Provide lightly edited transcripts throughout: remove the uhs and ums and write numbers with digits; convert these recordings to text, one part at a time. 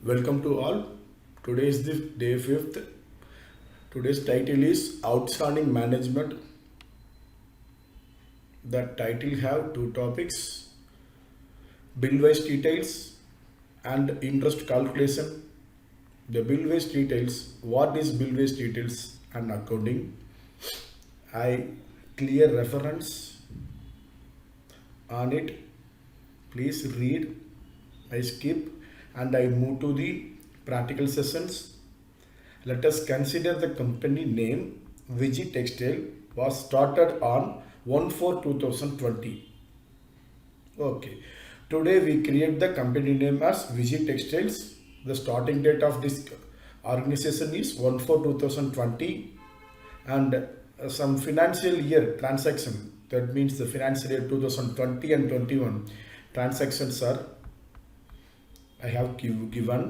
Welcome to all. Today is the day 5th. Today's title is Outstanding Management. The title have two topics: bill-wise details and interest calculation. The bill-wise details. What is bill-wise details and accounting? I clear reference on it. Please read. I skip and I move to the practical sessions. Let us consider the company name Viji Textile was started on 1/4/2020. Okay. Today we create the company name as Viji Textiles. The starting date of this organization is 1/4/2020 and some financial year transaction, that means the financial year 2020 and 21 transactions are I have given.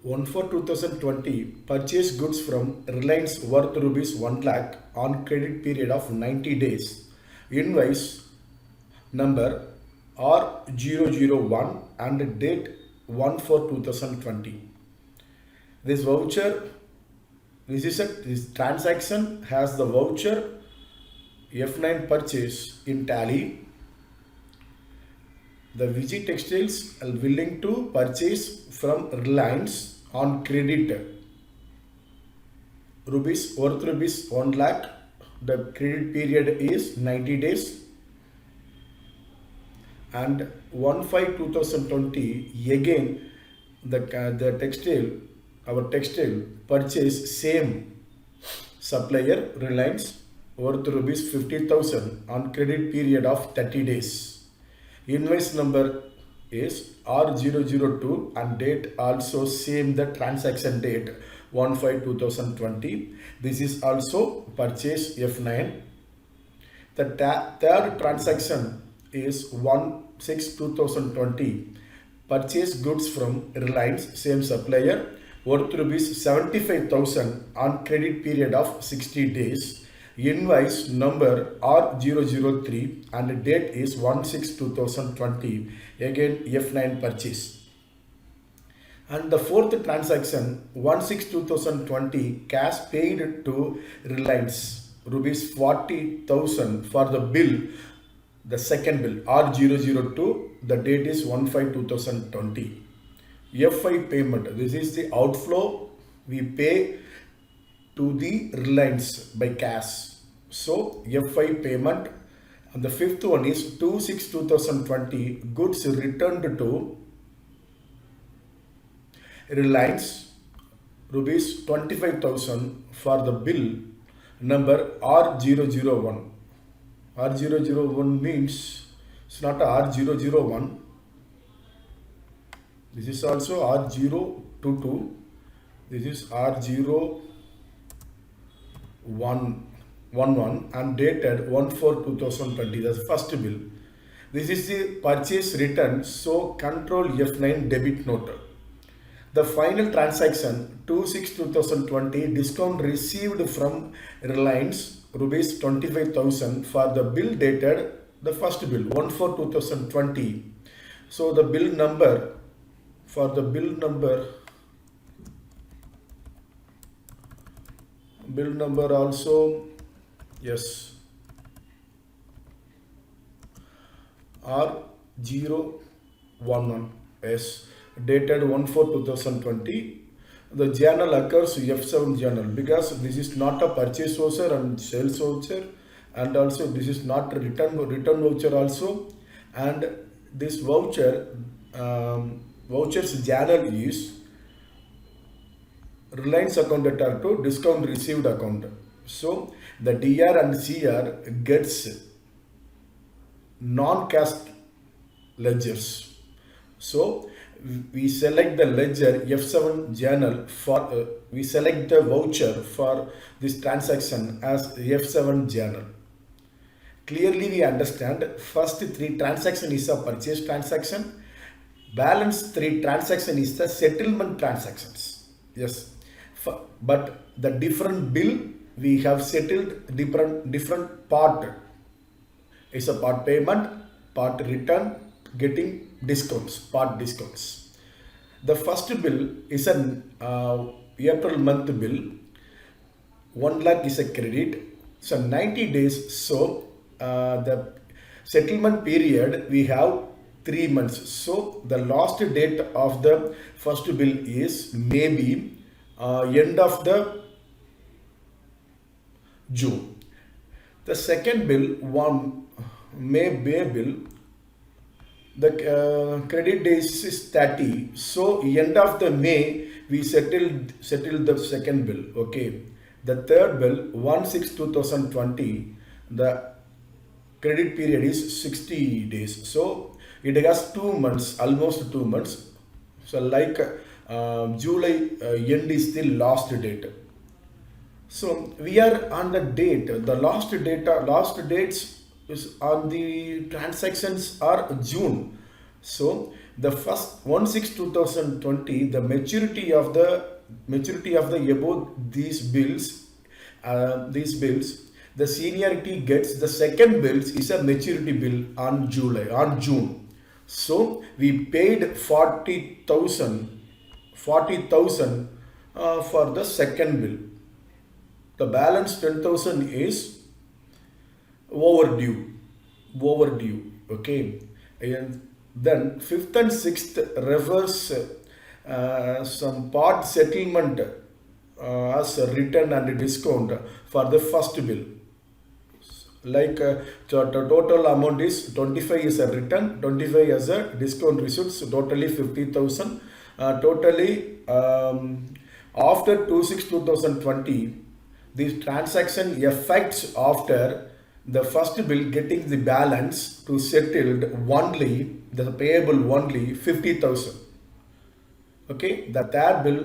1/4/2020 purchased goods from Reliance worth rupees 1 lakh on credit period of 90 days. Invoice number R001 and date 1/4/2020. This voucher, this transaction has the voucher F9 purchase in tally. The Viji Textiles are willing to purchase from Reliance on credit worth rupees 1 lakh. The credit period is 90 days. And 1/5/2020 again our textile purchase same supplier Reliance worth rupees 50,000 on credit period of 30 days. Invoice number is R002 and date also same, the transaction date 1/5/2020. This is also purchase F9. The third transaction is 1/6/2020. Purchase goods from Reliance, same supplier, worth rupees 75,000 on credit period of 60 days. Invoice number R003 and date is 1/6/2020. Again F9 purchase. And the fourth transaction 1/6/2020 cash paid to Reliance rupees 40,000 for the bill. The second bill R002, the date is 1/5/2020. F5 payment. This is the outflow we pay to the Reliance by cash. So F5 payment. And the fifth one is 2/6/2020 goods returned to Reliance rupees 25,000 for the bill number R001. R001 means it's not a R001. This is also R022. This is R011 and dated 1/4/2020. That's the first bill. This is the purchase return. So control F9 debit note. The final transaction 2/6/2020 discount received from Reliance rupees 25,000 for the bill dated the first bill 1/4/2020. So the bill number also, yes, R011 S dated 1/4/2020. The journal occurs F7 journal because this is not a purchase voucher and sales voucher, and also this is not a return voucher also. And this voucher's journal is Reliance account data to discount received account. So the DR and CR gets non-cash ledgers. So we select the ledger F7 journal for we select the voucher for this transaction as F7 journal. Clearly we understand first three transaction is a purchase transaction Balance 3 transaction is the settlement transactions. Yes. But the different bill we have settled different part is a part payment, part return, getting discounts, part discounts. The first bill is an April month bill. 1 lakh is a credit. So 90 days. So the settlement period we have 3 months. So the last date of the first bill is maybe end of the June. The second bill, 1 May bill, the credit days is 30. So end of the May we settled the second bill. Okay. The third bill, 1/6/2020, the credit period is 60 days. So it has 2 months, almost 2 months. So like July end is the last date. So we are on the date. The last dates is on the transactions are June. So the first 1/6/2020, the maturity of the above these bills, the seniority gets the second bills is a maturity bill on June. So we paid 40,000 for the second bill. The balance 10,000 is overdue. Okay. And then 5th and 6th refers some part settlement as a return and a discount for the first bill. Like the total amount is 25 is a return, 25 as a discount receipts, so totally 50,000. Totally after 2/6/2020, this transaction effects after the first bill getting the balance to settled only the payable only 50,000. Okay, the third bill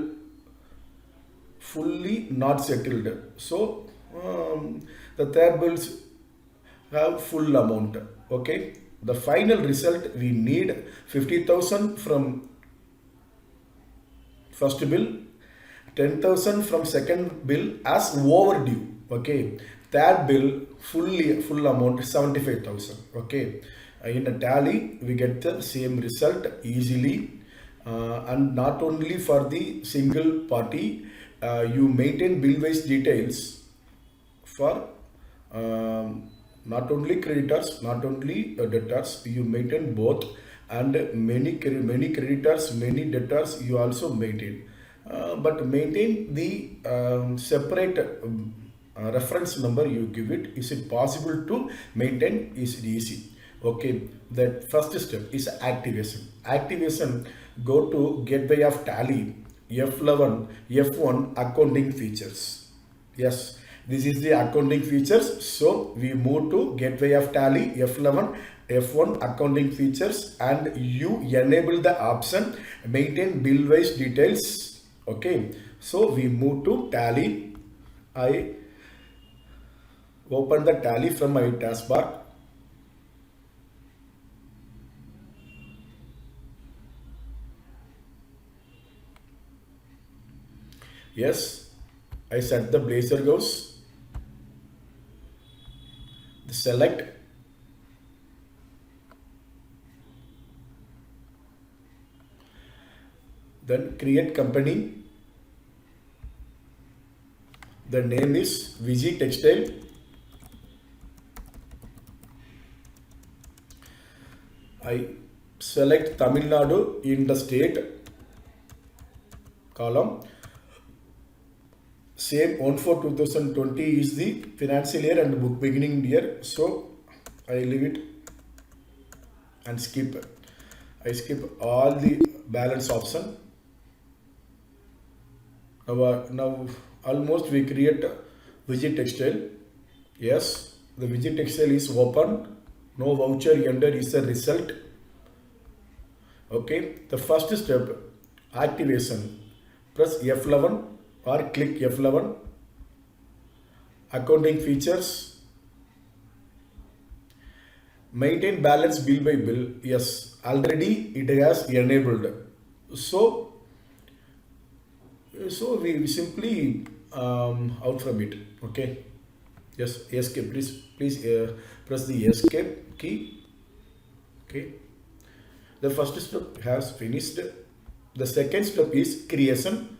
fully not settled. So the third bills have full amount. Okay, the final result we need 50,000 from first bill, 10,000 from second bill as overdue. Okay, third bill full amount 75,000. Okay, in a tally we get the same result easily. And not only for the single party, you maintain bill-wise details for not only creditors, not only debtors. You maintain both, and many creditors, many debtors you also maintain. But maintain the separate reference number you give it. Is it possible to maintain? Is it easy? Okay, the first step is activation. Go to gateway of tally, F1 accounting features. Yes, this is the accounting features. So we move to gateway of tally, F1 accounting features, and you enable the option maintain bill wise details. Okay, so we move to tally. I open the tally from my taskbar. Yes, I set the Blazor goes. Select. Then create company. The name is Viji Textile. I select Tamil Nadu in the state column. Same 1/4/2020 is the financial year and book beginning year. So I leave it and skip. I skip all the balance option. Now almost we create Viji Textile. Yes, the Viji Textile is open. No voucher enter is the result. Okay, the first step activation. Press F11 or click F11. Accounting features. Maintain balance bill by bill. Yes, already it has enabled. So, we simply out from it. Okay. Yes, escape. Please press the escape key. Okay. The first step has finished. The second step is creation.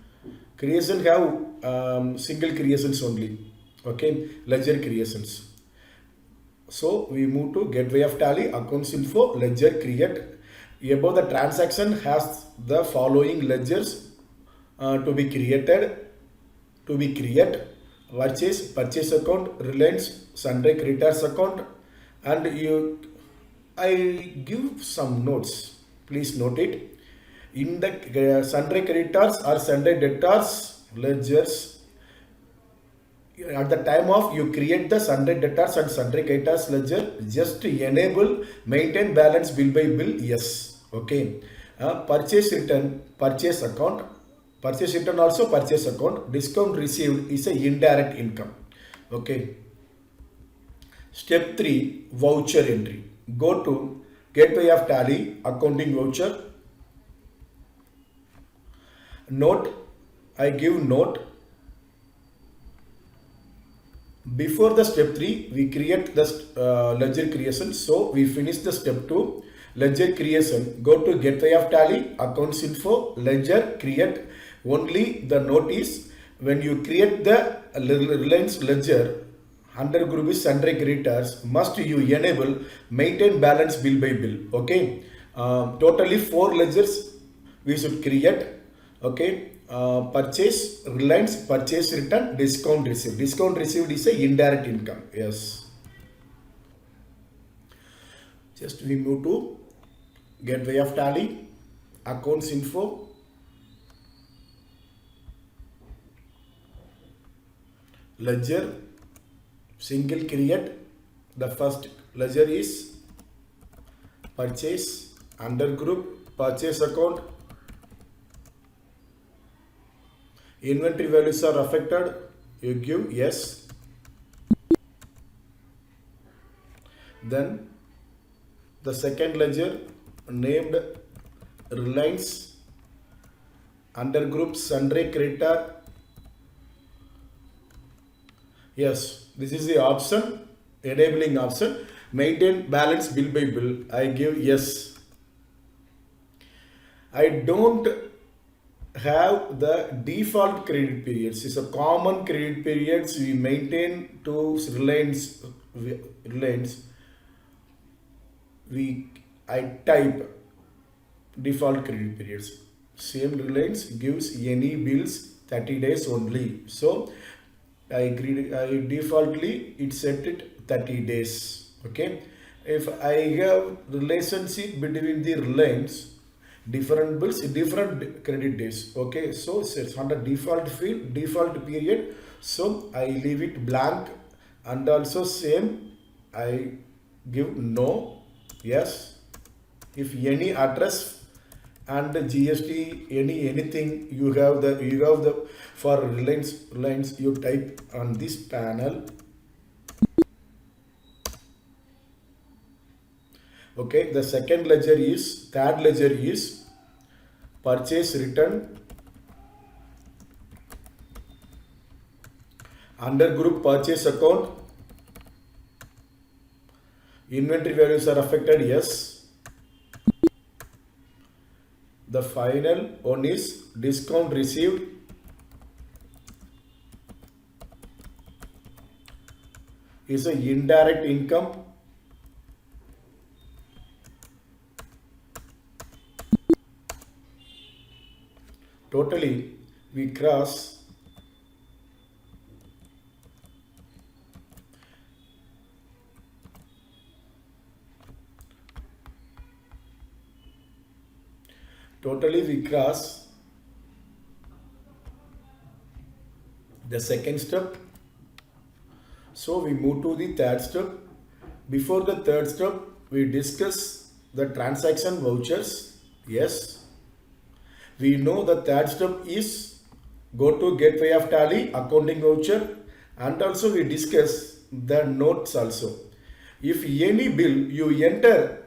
Creation have single creations only. Okay, ledger creations. So we move to gateway of tally, accounts info, ledger create. Above the transaction has the following ledgers to be created. Purchase account, Reliance, sundry creditors account, and I give some notes. Please note it. In the sundry creditors or sundry debtors ledgers, at the time of you create the sundry debtors and sundry creditors ledger, just enable maintain balance bill by bill. Yes, okay. Purchase return, purchase account, purchase return also purchase account. Discount received is a indirect income. Okay. Step 3, voucher entry. Go to gateway of tally, accounting voucher. Note, I give note. Before the step 3, we create the ledger creation. So we finish the step 2, ledger creation. Go to gateway of tally, accounts info, ledger create. Only the note is when you create the Reliance ledger, under group is sundry creditors, must you enable maintain balance bill by bill. Okay. Totally 4 ledgers we should create. Okay. Purchase, Reliance, purchase return, discount received. Discount received is a indirect income. Yes. Just we move to gateway of tally, accounts info, ledger, single create. The first ledger is purchase, under group, purchase account. Inventory values are affected. You give yes. Then the second ledger named Reliance, under group sundry creditor. Yes, this is the option, enabling option. Maintain balance bill by bill. I give yes. I don't have the default credit periods. It's a common credit periods we maintain to Reliance. I type default credit periods. Same Reliance gives any bills 30 days only. So I defaultly it set it 30 days. Okay. If I have relationship between the Reliance, different bills, different credit days. Okay, so it's on the default field, default period. So I leave it blank, and also same I give no, yes. If any address and the GST, anything you have the for Reliance you type on this panel. Okay, the third ledger is purchase return, under group purchase account. Inventory values are affected, yes. The final one is discount received. Is an indirect income. Totally we cross the second step. So we move to the third step. Before the third step, we discuss the transaction vouchers. Yes. We know the third step is go to gateway of tally, accounting voucher, and also we discuss the notes also. If any bill you enter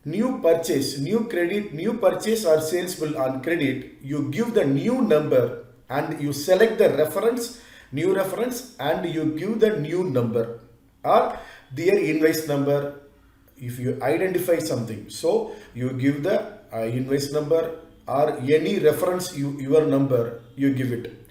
new purchase, new credit, new purchase or sales bill on credit, you give the new number and you select the reference, new reference, and you give the new number or their invoice number. If you identify something, so you give the invoice number or any reference, your number, you give it.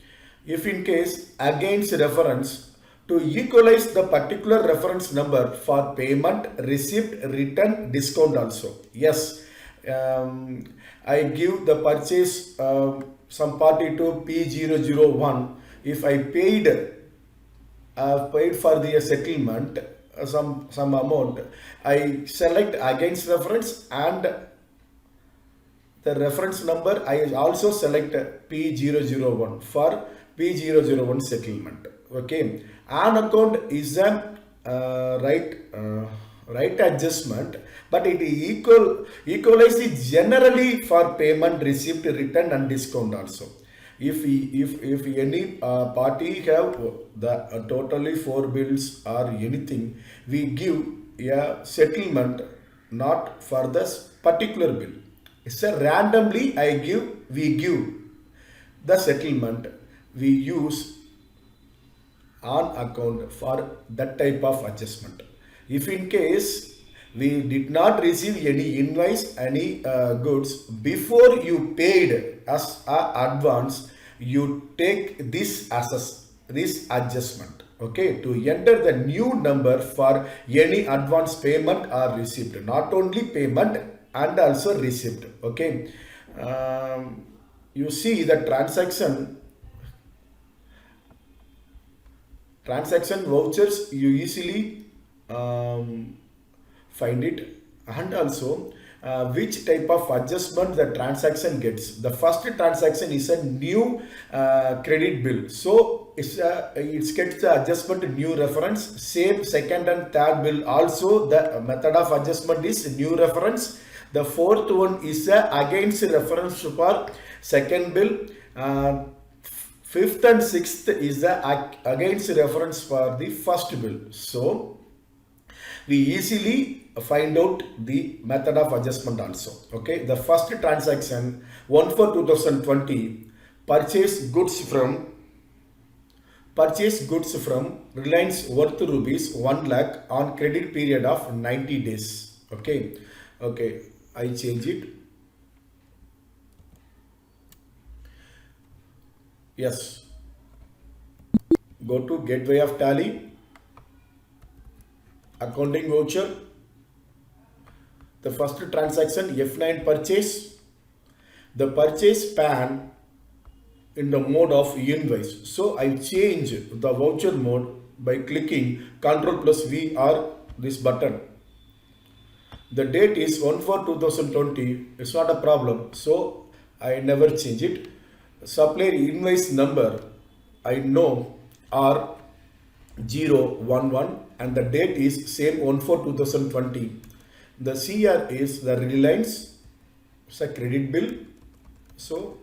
If in case against reference, to equalize the particular reference number for payment, receipt, return, discount also. Yes, I give the purchase some party to P001. If I paid for the settlement some amount, I select against reference and the reference number. I also select P001 for P001 settlement. Okay, an account is an right adjustment, but it equalizes generally for payment, receipt, return, and discount also. If any party have the totally 4 bills or anything, we give a settlement not for this particular bill. It's a randomly we give the settlement we use on account for that type of adjustment. If in case we did not receive any invoice, any goods before you paid as advance, you take this as this adjustment. Okay, to enter the new number for any advance payment or receipt, not only payment and also receipt. Okay, you see the transaction vouchers, you easily find it, and also which type of adjustment the transaction gets. The first transaction is a new credit bill, so it gets the adjustment new reference. Same second and third bill also, the method of adjustment is new reference. The fourth one is against reference for second bill. Fifth and sixth is the against reference for the first bill. So we easily find out the method of adjustment also. Okay, the first transaction 1/4/2020, purchase goods from Reliance worth rupees 1 lakh on credit period of 90 days. Okay, I change it. Yes, go to gateway of Tally, accounting voucher, the first transaction F9 purchase, the purchase pan in the mode of invoice. So I change the voucher mode by clicking Ctrl+V or this button. The date is 1/4/2020. It's not a problem, so I never change it. Supplier invoice number I know are 011 and the date is same 1/4/2020. The CR is the Reliance, it's a credit bill, so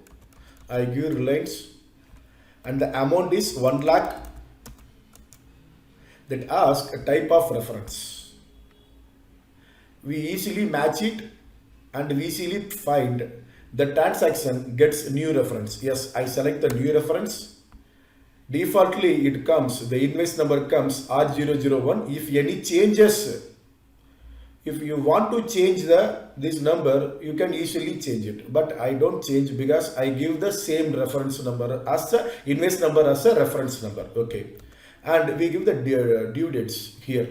I give Reliance, and the amount is 1 lakh. That asks a type of reference. We easily match it and we easily find the transaction gets new reference. Yes, I select the new reference. Defaultly it comes, the invoice number comes R001. If any changes, if you want to change this number, you can easily change it. But I don't change because I give the same reference number as the invoice number as a reference number. Okay, and we give the due dates here.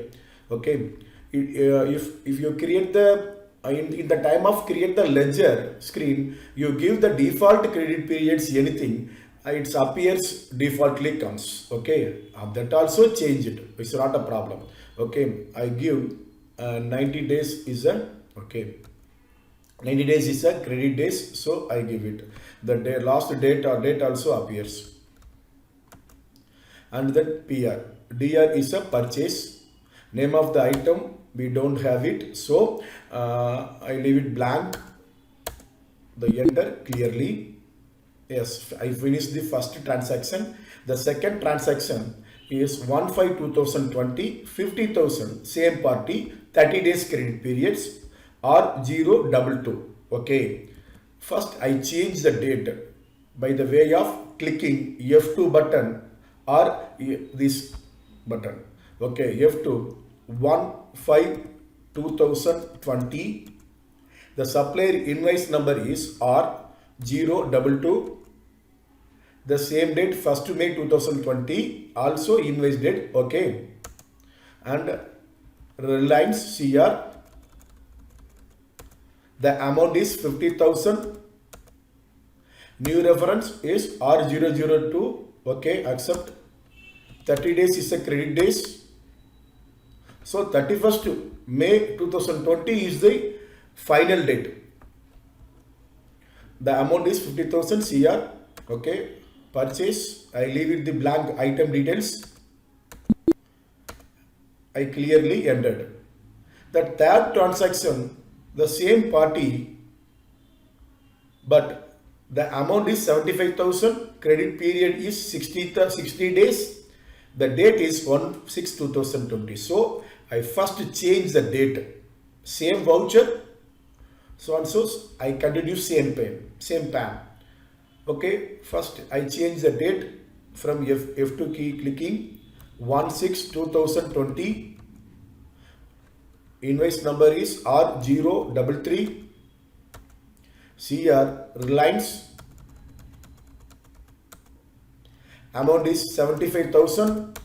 Okay, if you create the in the time of create the ledger screen, you give the default credit periods anything, it appears defaultly comes. Okay, that also change it, it's not a problem. Okay, I give 90 days is a 90 days is a credit days, so I give it the day, last date or date also appears. And then PR, DR is a purchase, name of the item we don't have it, so I leave it blank, the enter clearly. Yes, I finished the first transaction. The second transaction is 1/5/2020, 50,000, same party, 30 days credit periods R022. Okay, first I change the date by the way of clicking F2 button or this button. Okay, F2 1/5/2020. The supplier invoice number is R022. The same date 1st May 2020, also invoice date. Okay, and Reliance CR, the amount is 50,000. New reference is R002. Okay, accept. 30 days is a credit days. So 31st May 2020 is the final date. The amount is 50,000 CR. Okay, purchase. I leave it the blank item details. I clearly entered. The third transaction, the same party, but the amount is 75,000. Credit period is 60 days. The date is 1/6/2020. So I first change the date. Same voucher. So and so I continue same pan. Okay, first I change the date from F2 key clicking 1/6/2020. Invoice number is R033. CR Reliance. Amount is 75,000.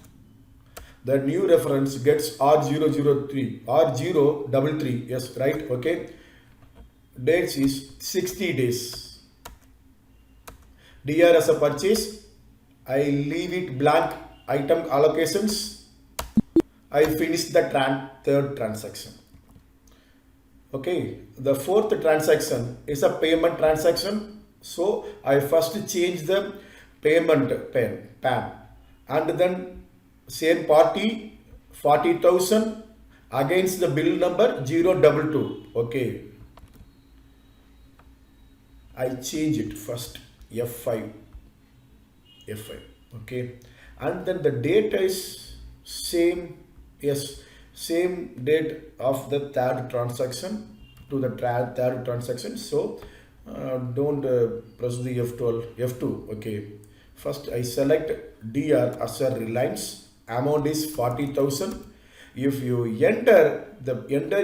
The new reference gets R033. Yes, right. Okay. Dates is 60 days. DR as a purchase. I leave it blank. Item allocations. I finish the third transaction. Okay, the fourth transaction is a payment transaction. So I first change the payment PAN, and then same party 40,000 against the bill number 022. Okay, I change it first F5. Okay, and then the date is same. Yes, same date of the third transaction to the third transaction. So don't press the F2. Okay, first I select DR as a Reliance. Amount is 40,000. If you enter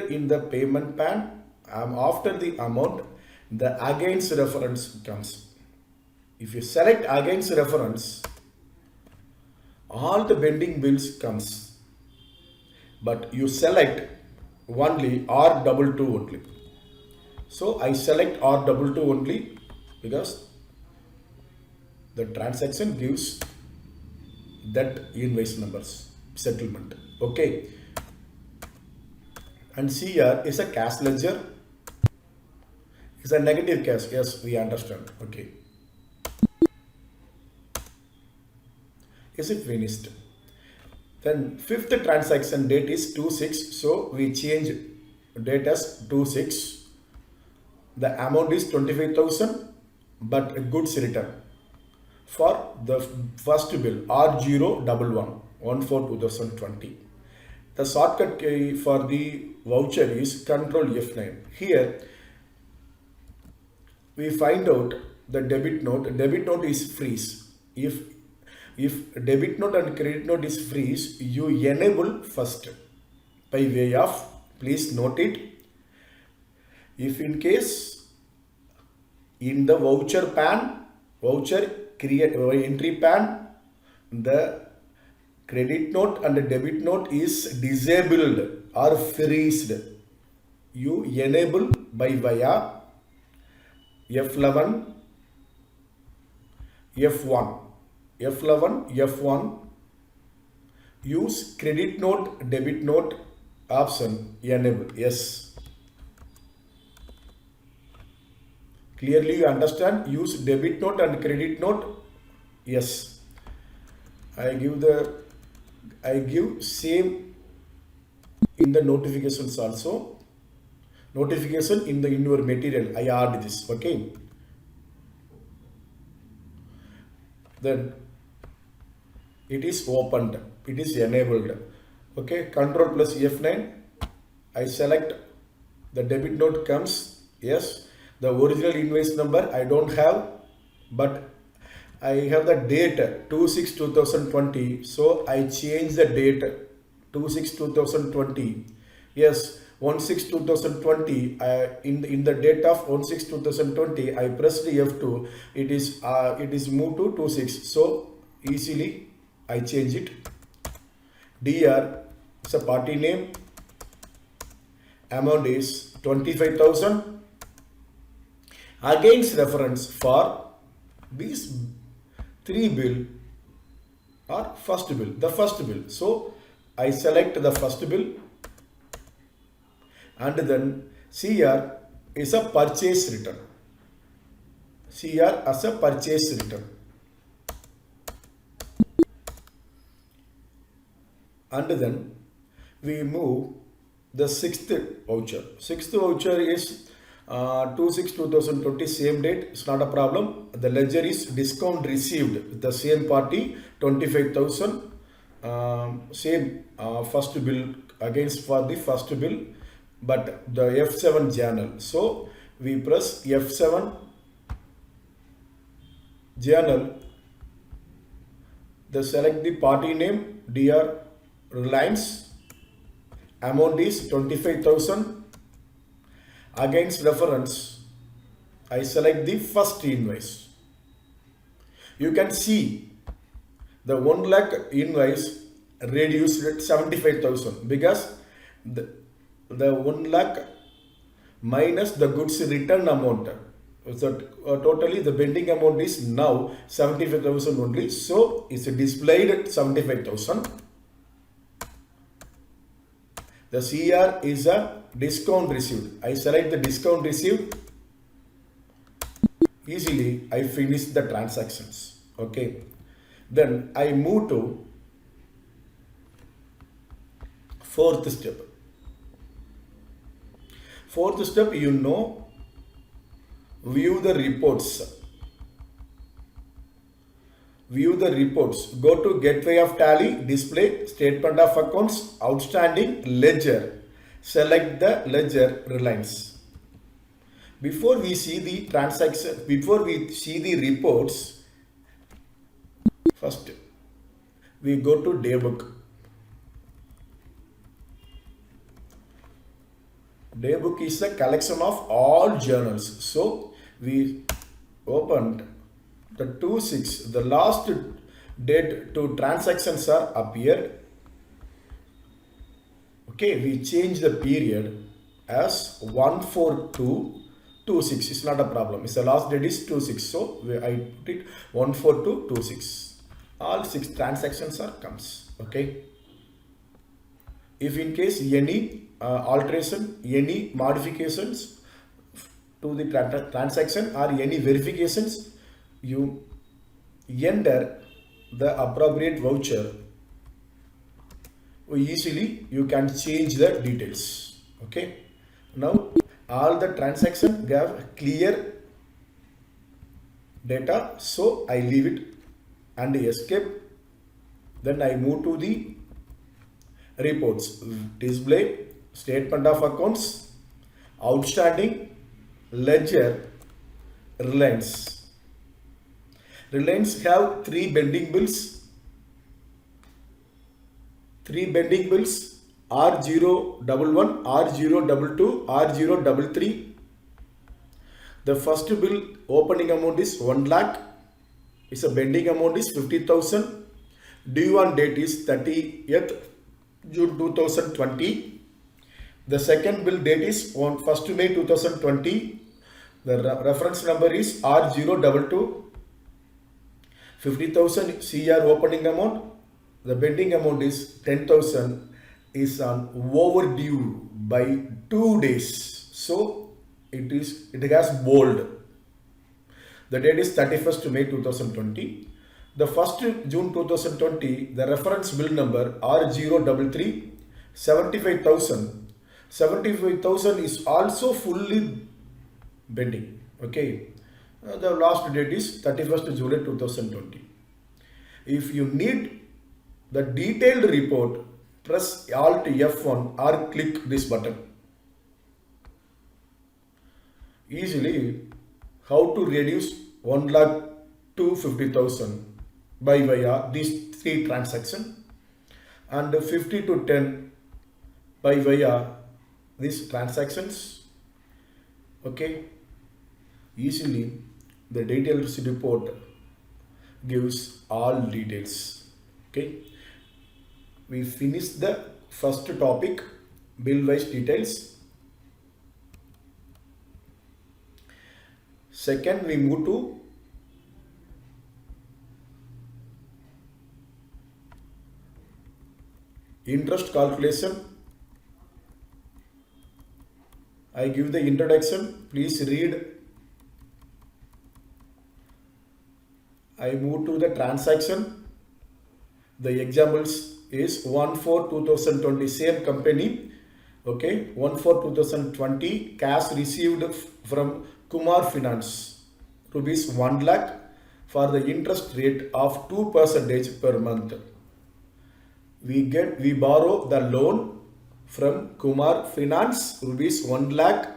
in the payment PAN, after the amount, the against reference comes. If you select against reference, all the pending bills comes. But you select only R22 only. So I select R22 only because the transaction gives that invoice numbers settlement. Okay. And CR is a cash ledger. It's a negative cash. Yes, we understand. Okay. Is it finished? Then fifth transaction date is 2/6. So we change date as 2/6. The amount is 25,000, but goods return for the first bill R011 1/4/2020. The shortcut key for the voucher is Control F9. Here we find out the debit note. Debit note is freeze. If debit note and credit note is freeze, you enable first by way of, please note it. If in case in the voucher entry PAN, the credit note and the debit note is disabled or freezed, you enable by via F11, F1, use credit note, debit note option, enable, yes. Clearly you understand, use debit note and credit note, yes. I give same in the notifications also. Notification in your material, I add this, okay. Then it is opened, it is enabled. Okay, control plus F9, I select the debit note comes, yes. The original invoice number I don't have, but I have the date 2/6/2020, so I change the date 2/6/2020. Yes, 1/6/2020. In the date of 1/6/2020, I pressed F2. It is moved to 2/6. So easily I change it. DR is a party name. Amount is 25,000. Against reference for these three bill or first bill, the first bill. So I select the first bill, and then CR is a purchase return. CR as a purchase return. And then we move the sixth voucher. Sixth voucher is 2/6/2020, same date. It's not a problem. The ledger is discount received with the same party, 25,000. Same first bill against for the first bill, but the F7 journal. So we press F7 journal. The select the party name, DR Reliance. Amount is 25,000. Against reference, I select the first invoice. You can see the 1 lakh invoice reduced at 75,000 because the 1 lakh minus the goods return amount. So totally the pending amount is now 75,000 only. So it's displayed at 75,000. The CR is a discount received. I select the discount received. Easily I finish the transactions. Okay. Then I move to fourth step. Fourth step, view the reports. View the reports. Go to gateway of tally, display, statement of accounts, outstanding, ledger. Select the ledger Reliance. Before we see the transaction, before we see the reports, first we go to daybook. Daybook is a collection of all journals. So we opened the 2/6, the last date to transactions are appeared. Okay, we change the period as 1/4/2/6. It's not a problem. It's the last date is 2/6. So I put it 1/4/2/6. All 6 transactions are comes. Okay. If in case any alteration, any modifications to the transaction or any verifications, you enter the appropriate voucher. Easily you can change the details. Okay. Now all the transaction have clear data, so I leave it and escape. Then I move to the reports. Display, statement of accounts, outstanding, ledger, Reliance. Reliance have 3 pending bills. 3 pending bills, R011, R022, R033. The first bill opening amount is 1 lakh. It's a pending amount is 50,000. Due on date is 30th June 2020. The second bill date is on 1st May 2020. The reference number is R022. 50,000 CR opening amount. The pending amount is 10,000 is on overdue by 2 days. So it has bold. The date is 31st May 2020. The 1st June 2020, the reference bill number R033, 75,000. 75,000 is also fully pending. Okay. The last date is 31st July 2020. If you need the detailed report, press Alt F1 or click this button. Easily, how to reduce 1 lakh to 50,000 by via these three transactions, and 50 to 10 by via these transactions. Okay, easily the detailed report gives all details. Okay, we finished the first topic, bill wise details. Second, we move to interest calculation. I give the introduction, please read. I move to the transaction. The examples is 1/4/2020, same company. Okay, 1/4/2020, cash received from Kumar Finance, rupees 1 lakh for the interest rate of 2% per month. We borrow the loan from Kumar Finance, rupees 1 lakh.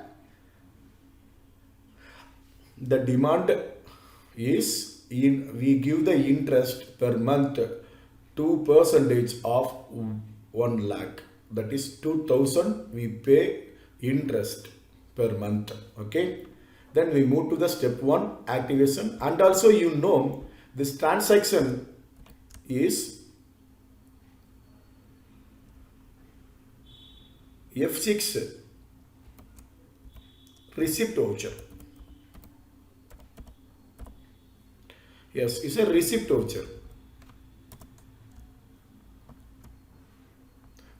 The demand is we give the interest per month 2% of 1 lakh. That is 2000 we pay interest per month. Okay. Then we move to the step 1, activation. And also this transaction is F6 receipt voucher. Yes, it's a receipt voucher.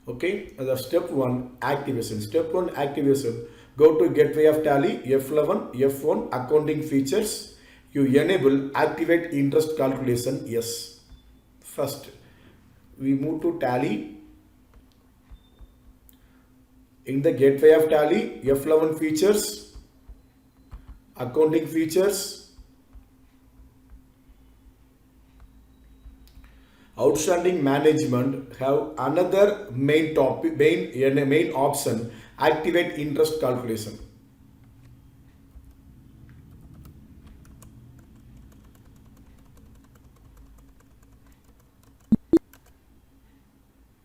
Okay, the step 1, activation. Step 1, activation. Go to Gateway of Tally, F11, F1, accounting features. You enable activate interest calculation. Yes. First, we move to Tally. In the Gateway of Tally, F11 features, accounting features, outstanding management have another main topic, main option, activate interest calculation.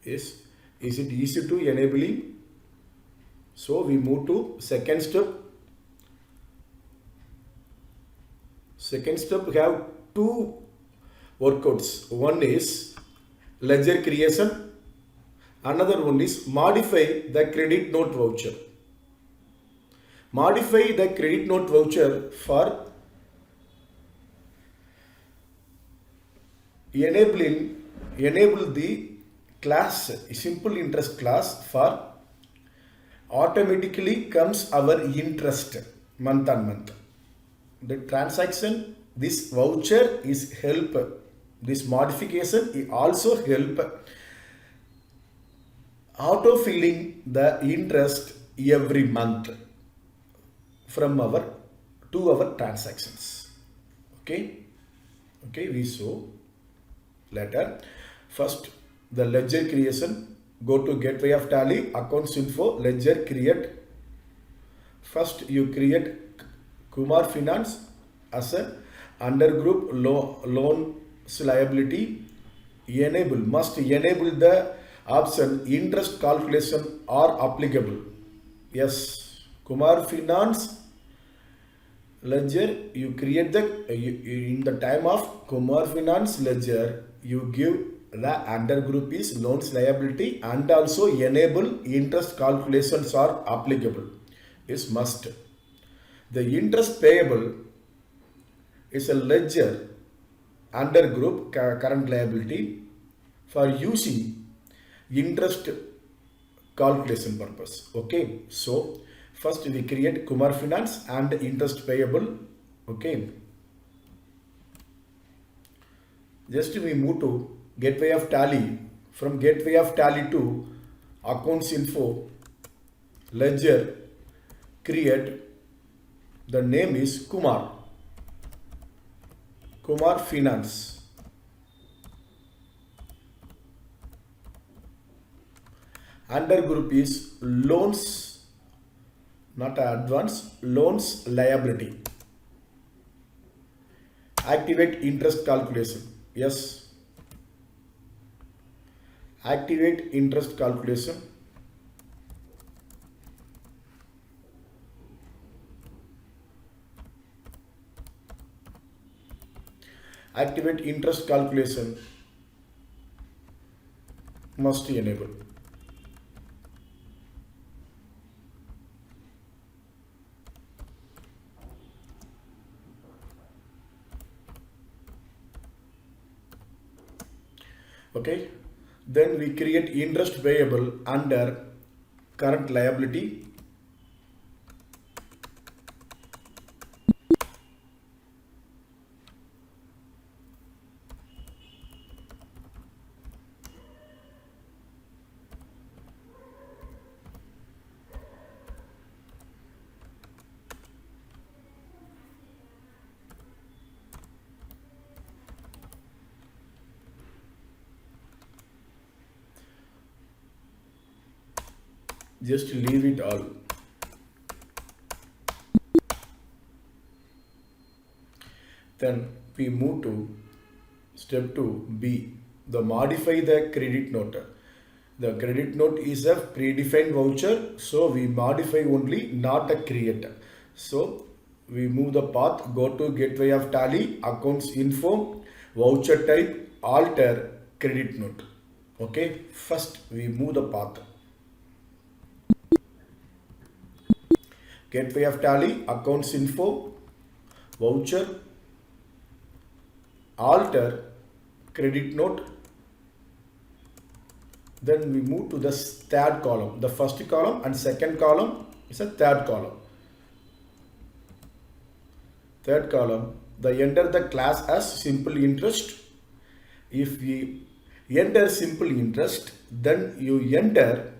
Is it easy to enabling? So we move to second step. Second step, we have two workouts. One is ledger creation. Another one is modify the credit note voucher. Modify the credit note voucher for enable the class, simple interest class for automatically comes our interest month on month. The transaction, this voucher is help. This modification is also help auto filling the interest every month from our transactions. Okay, we show later. First, the ledger creation. Go to Gateway of Tally, accounts info, ledger create. First, you create Kumar Finance as a undergroup loans liability. Must enable the option interest calculation are applicable. Yes, Kumar Finance ledger, you create in the time of Kumar Finance ledger, you give the undergroup is loans liability, and also enable interest calculations are applicable. Is must. The interest payable is a ledger undergroup current liability for using interest calculation purpose. Okay, so first we create Kumar Finance and interest payable. Okay, just we move to Gateway of Tally. From Gateway of Tally to accounts info, ledger create. The name is Kumar Finance. Under group is loans, not advance, loans liability. Activate interest calculation. Yes, activate interest calculation. Activate interest calculation must enable. Okay, then we create interest payable under current liability. Just leave it all. Then we move to step 2B, the modify the credit note. The credit note is a predefined voucher, so we modify only, not a create. So we move the path, go to gateway of tally, accounts info, voucher type, alter credit note. Okay, first we move the path. Gateway of tally, accounts info, voucher, alter credit note. Then we move to the third column. The first column and second column is a third column. Third column, the enter the class as simple interest. If we enter simple interest, then you enter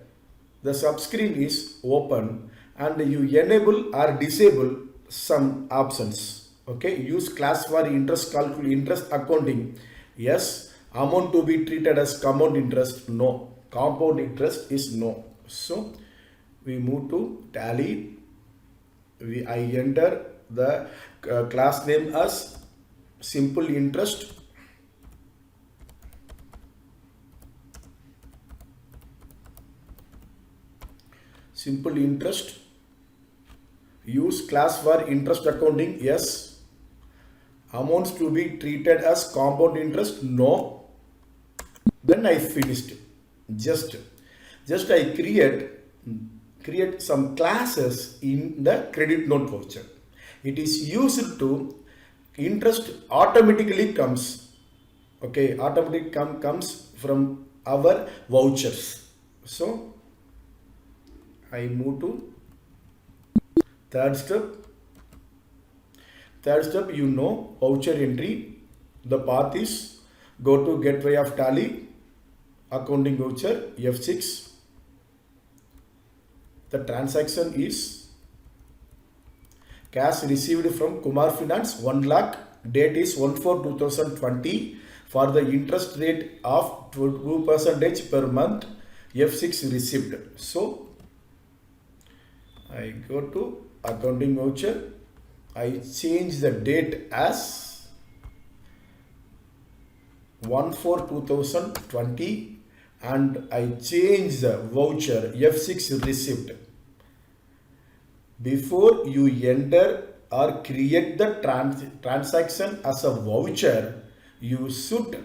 the subscreen is open and you enable or disable some options. Okay, use class for interest accounting. Yes. Amount to be treated as compound interest, no. Compound interest is no. So we move to tally. I enter the class name as simple interest. Simple interest. Use class for interest accounting, yes. Amounts to be treated as compound interest, no. Then I finished. Just I create some classes in the credit note voucher. It is used to interest automatically comes. Okay, automatically comes from our vouchers. So I move to third step. Third step, voucher entry. The path is go to gateway of tally, accounting voucher, F6. The transaction is cash received from Kumar Finance 1 lakh. Date is 1/4/2020 for the interest rate of 2% per month. F6 received. So I go to accounting voucher. I change the date as 1/4/2020 and I change the voucher F6 received. Before you enter or create the transaction as a voucher, you should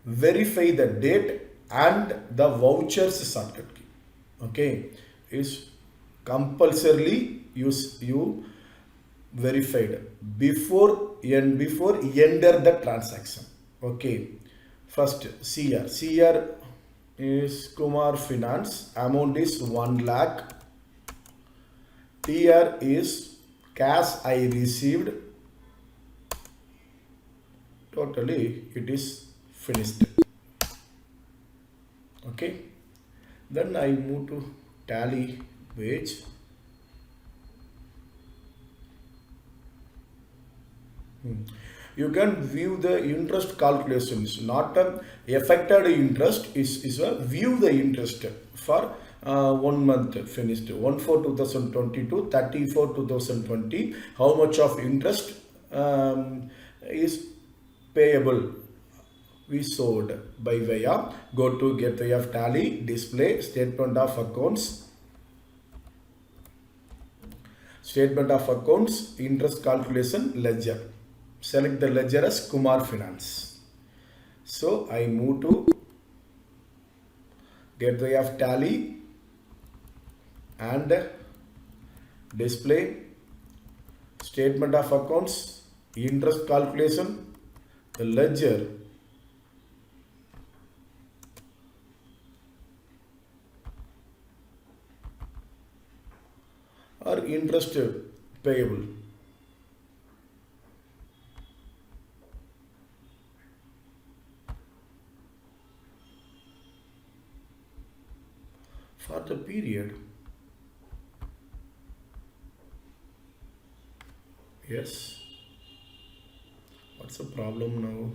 verify the date and the voucher's shortcut key. Okay, is compulsorily you verified before enter the transaction. Okay, first CR is Kumar Finance, amount is 1 lakh. TR is cash I received. Totally it is finished. Okay, then I move to tally page. You can view the interest calculations, not affected interest, is a view the interest for 1 month finished 1/4/2022, 30/4/2020. How much of interest is payable? We showed by way of go to gateway of tally, display, statement of accounts, interest calculation, ledger. Select the ledger as Kumar Finance. So I move to gateway of tally and display, statement of accounts, interest calculation, the ledger, or interest payable. For the period, yes, what's the problem now?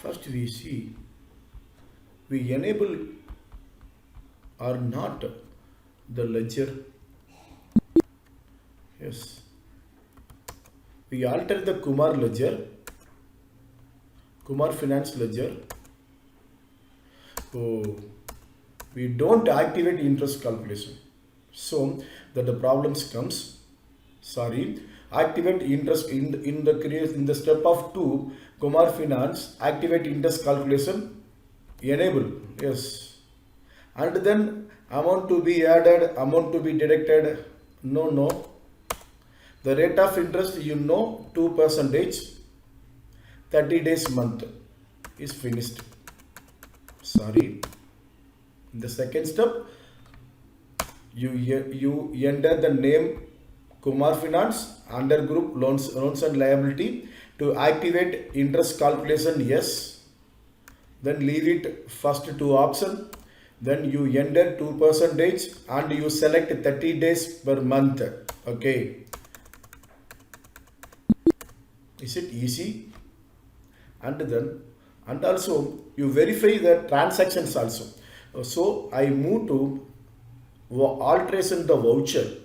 First we see, we enable or not the ledger. Yes, we alter the Kumar ledger, Kumar Finance ledger. Oh, we don't activate interest calculation. So that the problems comes. Sorry, activate interest in the step of 2, Kumar Finance, activate interest calculation, enable. Yes, and then amount to be added, amount to be deducted. No. The rate of interest, 2%, 30 days month is finished. Sorry. In the second step, you enter the name Kumar Finance under group loans and liability to activate interest calculation. Yes. Then leave it first 2 option. Then you enter 2% and you select 30 days per month. Okay. Is it easy? And also you verify the transactions also. So I move to alteration the voucher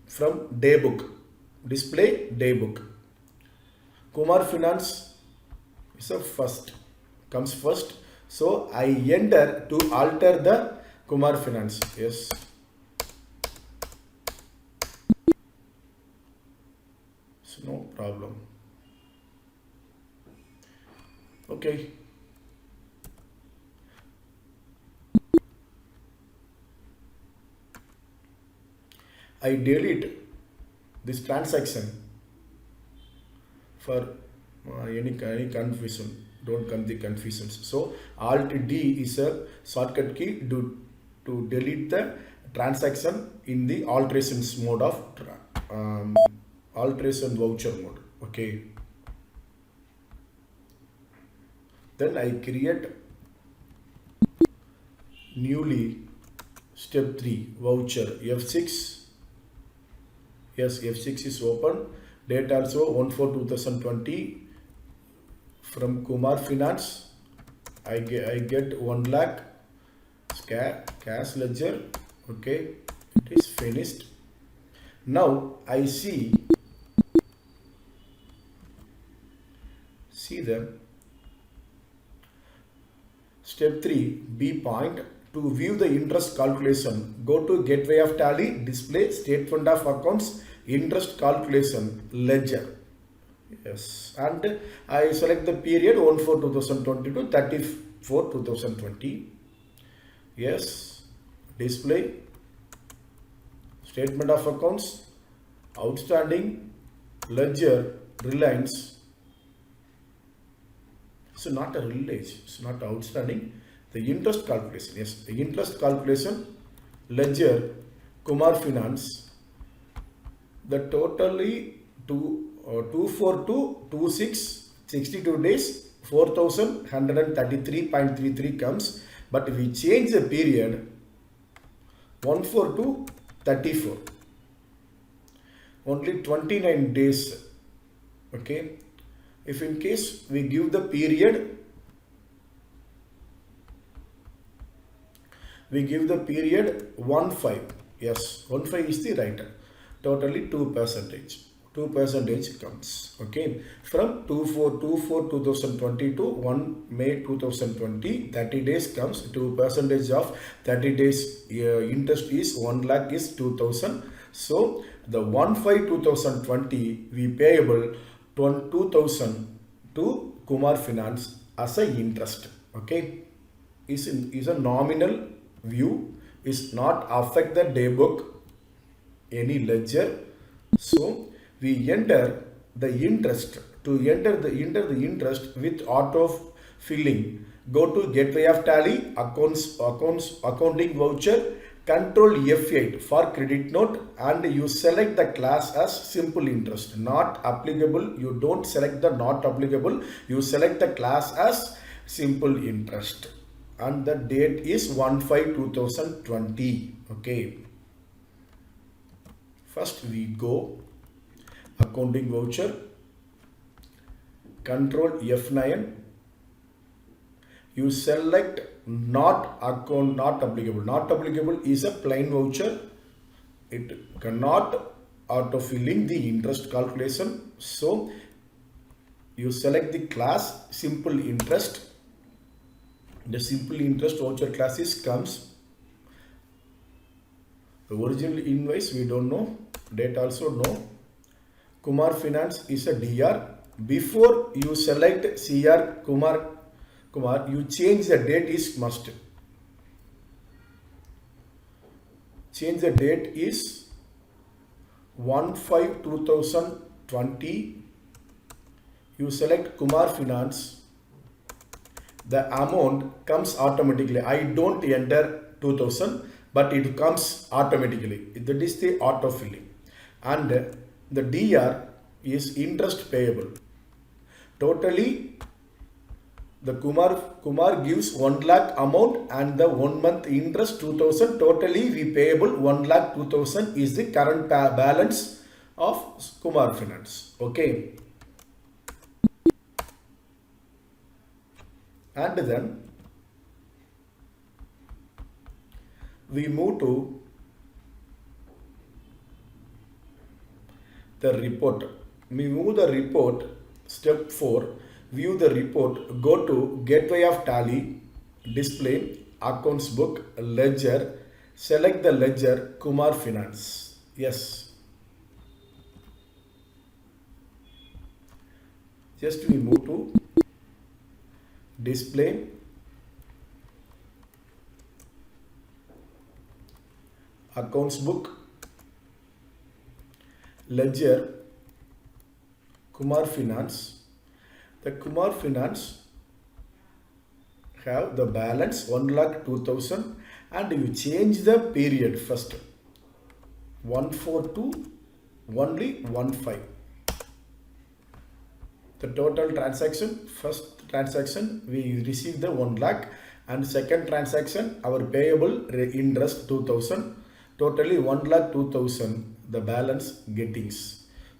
from daybook, display daybook. Kumar Finance is a comes first. So I enter to alter the Kumar Finance. Yes. So no problem. Okay. I delete this transaction for any confusion. Don't come the confusions. So Alt D is a shortcut key to delete the transaction in the alterations mode of alteration voucher mode. Okay. Then I create newly step 3 voucher F6. Yes, F6 is open. Date also 1/4/2020 from Kumar Finance. I get 1 lakh cash ledger. Okay, it is finished. Now I see the step 3 B point. To view the interest calculation, go to gateway of tally, display, statement of accounts, interest calculation, ledger. Yes, and I select the period 1/4/2022, 30/4/2020. Yes, display, statement of accounts, outstanding, ledger, Reliance. So not a Reliance, it's not outstanding. The interest calculation, yes, the interest calculation, ledger, Kumar Finance, the totally 2/4/26, 62 days, 4,133.33 comes, but we change the period 1/4 34. Only 29 days. Okay. If in case we give the period, we give the period 1/5. Yes, 1/5 is the right. Totally 2%. 2% comes. Okay. From 2/4/2020 to 1 May 2020, 30 days comes. 2% of 30 days interest is 1 lakh is 2000. So the 1/5/2020 we payable 2000 to Kumar Finance as a interest. Okay. Is a nominal view, is not affect the day book, any ledger. So we enter the interest. To enter the interest with auto filling, go to gateway of tally, accounting voucher, control F8 for credit note, and you select the class as simple interest, not applicable. You don't select the not applicable, you select the class as simple interest, and the date is 1/5/2020. Okay. First we go accounting voucher, control F9, you select not applicable. Not applicable is a plain voucher. It cannot auto filling the interest calculation. So you select the class simple interest. The simple interest voucher classes comes. The original invoice we don't know, date also no. Kumar Finance is a DR. Before you select CR Kumar, you change the date is must. Change the date is 1/5/2020. You select Kumar Finance. The amount comes automatically. I don't enter 2000, but it comes automatically. That is the auto filling. And the DR is interest payable. Totally the Kumar gives 1 lakh amount, and the 1 month interest 2000. Totally we payable 1,02,000 is the current balance of Kumar Finance. Okay. And then we move to the report. We move the report. Step 4. View the report. Go to gateway of tally, display, accounts book, ledger. Select the ledger Kumar Finance. Yes. Just we move to display, accounts book, ledger, Kumar Finance. The Kumar Finance have the balance 1,02,000, and you change the period first 1/4 to only 1/5. The total transaction, first transaction we receive the 1 lakh, and second transaction our payable interest 2,000. Totally 1,02,000 the balance gettings.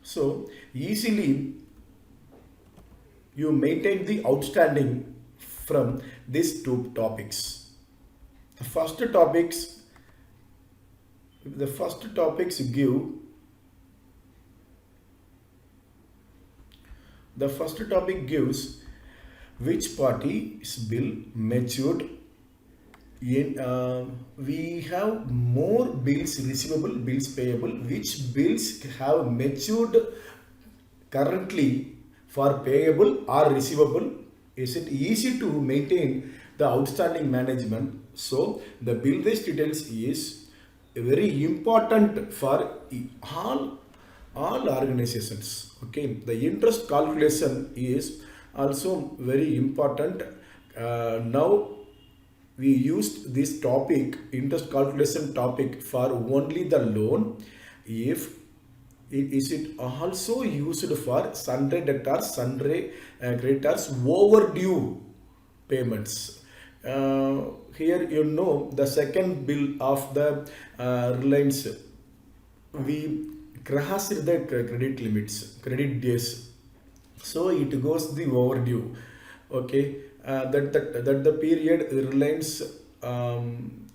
So easily you maintain the outstanding from these two topics. The first topics give the first topic gives which party's bill matured. We have more bills receivable, bills payable. Which bills have matured currently for payable or receivable? Is it easy to maintain the outstanding management? So the bill based details is very important for all organizations. Okay, the interest calculation is also very important. Now we used this topic, interest calculation topic, for only the loan. If is it also used for sundry debtors, sundry creditors, overdue payments? Here you know the second bill of the Reliance we crossed the credit limits, credit days, so it goes the overdue. Okay, that the period um,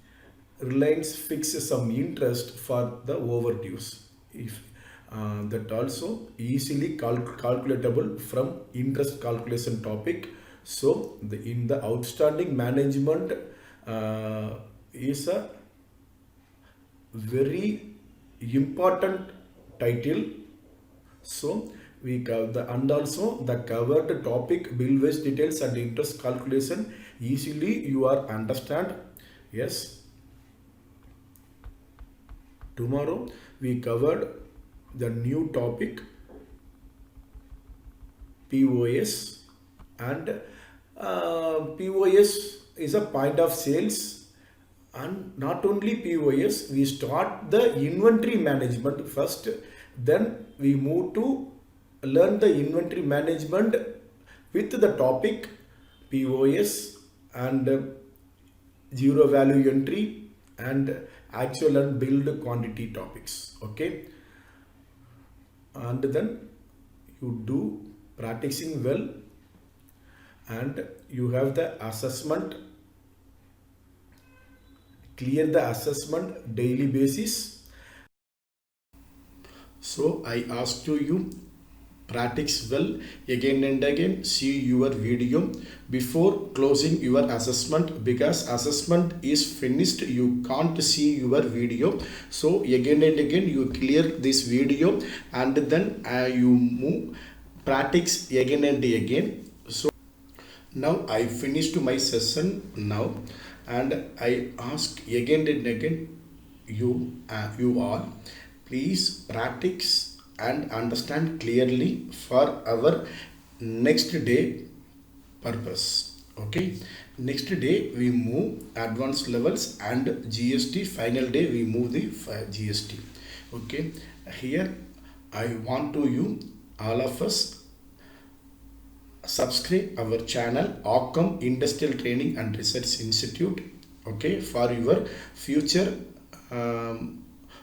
reliance fixes some interest for the overdues. If that also easily calculatable from interest calculation topic. So in the outstanding management is a very important title. So we cover the, and also the covered topic bill wage details and interest calculation easily you are understand. Yes, tomorrow we covered the new topic POS, and POS is a point of sales. And not only POS, we start the inventory management first, then we move to learn the inventory management with the topic POS and zero value entry and actual and billed quantity topics. Okay, and then you do practicing well, and you have the assessment, clear the assessment daily basis. So I ask you practice well again and again, see your video before closing your assessment, because assessment is finished you can't see your video. So again and again you clear this video, and then you move practice again and again. So now I finished my session now, and I ask again and again you all, please practice and understand clearly for our next day purpose. Okay, next day we move advanced levels and GST. Final day we move the GST. Okay, here I want to you all of us subscribe our channel Occam Industrial Training and Research Institute. Okay, for your future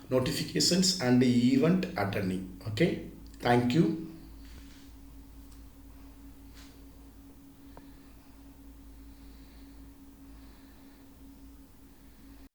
notifications and event attending. Okay, thank you.